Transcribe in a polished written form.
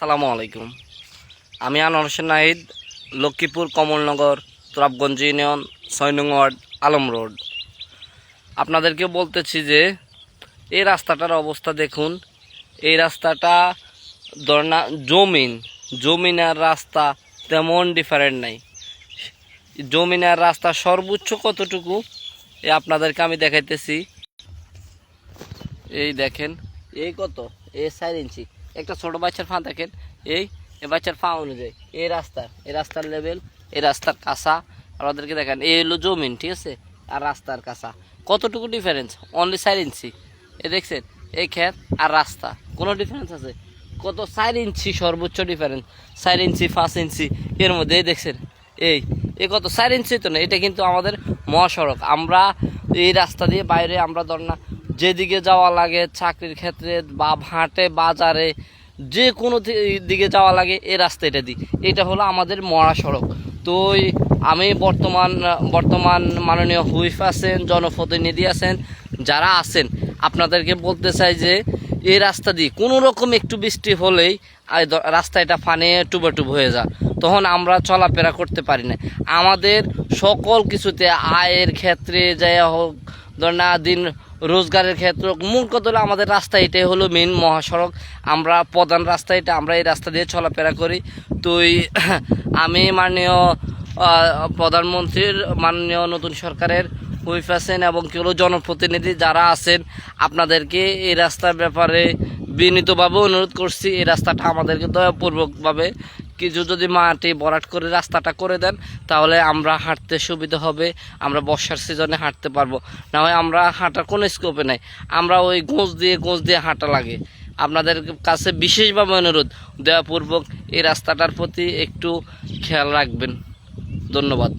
আসসালামু আলাইকুম। আমি আনোয়ার হোসেন নাহিদ, লক্ষ্মীপুর কমলনগর, তুরাবগঞ্জ ইউনিয়ন, ৬ নং ওয়ার্ড, আলম রোড। আপনাদেরকে বলতেছি যে এই রাস্তাটার অবস্থা দেখুন। এই রাস্তাটা ধরনা জমিন আর রাস্তা তেমন ডিফারেন্ট নাই। জমিন আর রাস্তা সর্বোচ্চ কতটুকু আপনাদেরকে আমি দেখাইতেছি। এই দেখেন, এই কত, এই ৪ ইঞ্চি। একটা ছোট বাচ্চার পা দেখেন, এই বাচ্চার পা অনুযায়ী এই রাস্তার লেভেল, এই রাস্তার কাঁচা। আমাদেরকে দেখেন, এই হলো জমিন, ঠিক আছে, আর রাস্তার কাঁচা কতটুকু ডিফারেন্স, অনলি ৪ ইঞ্চি। এ দেখছেন, এই ক্ষেত আর রাস্তা কোনো ডিফারেন্স আছে? কত, ৪ ইঞ্চি সর্বোচ্চ ডিফারেন্স। ৪ ইঞ্চি ৫ ইঞ্চি এর মধ্যে এই দেখছেন, এই কত ৪ ইঞ্চি তো না। এটা কিন্তু আমাদের মহাসড়ক। আমরা এই রাস্তা দিয়ে বাইরে আমরা ধর না যেদিকে যাওয়া লাগে, চাকরির ক্ষেত্রে বা হাটে বাজারে যে কোনো দিকে যাওয়া লাগে, এই রাস্তা এটা দিই। এটা হলো আমাদের মহাসড়ক। তো আমি বর্তমান মাননীয় হুইপ আছেন, জনপ্রতিনিধি আছেন, যারা আছেন, আপনাদেরকে বলতে চাই যে এই রাস্তা দিয়ে কোনো রকম একটু বৃষ্টি হলেই রাস্তা এটা ফানে টুবাটুব হয়ে যায়, তখন আমরা চলাফেরা করতে পারি না। আমাদের সকল কিছুতে, আয়ের ক্ষেত্রে যাই হোক, ধর না দিন রোজগারের ক্ষেত্রে, মূল কথা হলো আমাদের রাস্তা এটাই হলো মেন মহাসড়ক। আমরা প্রধান রাস্তা এটা, আমরা এই রাস্তা দিয়ে চলাফেরা করি। তো আমি মাননীয় প্রধানমন্ত্রীর, মাননীয় নতুন সরকারের হুইপ আছেন এবং কি হলো জনপ্রতিনিধি যারা আছেন, আপনাদেরকে এই রাস্তার ব্যাপারে বিনীতভাবে অনুরোধ করছি, এই রাস্তাটা আমাদেরকে দয়াপূর্বকভাবে কিছু যদি মাটি ভরাট করে রাস্তাটা করে দেন, তাহলে আমরা হাঁটতে সুবিধা হবে। আমরা বর্ষার সিজনে হাঁটতে পারবো, না হয় আমরা হাঁটার কোনো স্কোপে নাই। আমরা ওই গোঁজ দিয়ে হাঁটা লাগে। আপনাদের কাছে বিশেষভাবে অনুরোধ, দয়াপূর্বক এই রাস্তাটার প্রতি একটু খেয়াল রাখবেন। ধন্যবাদ।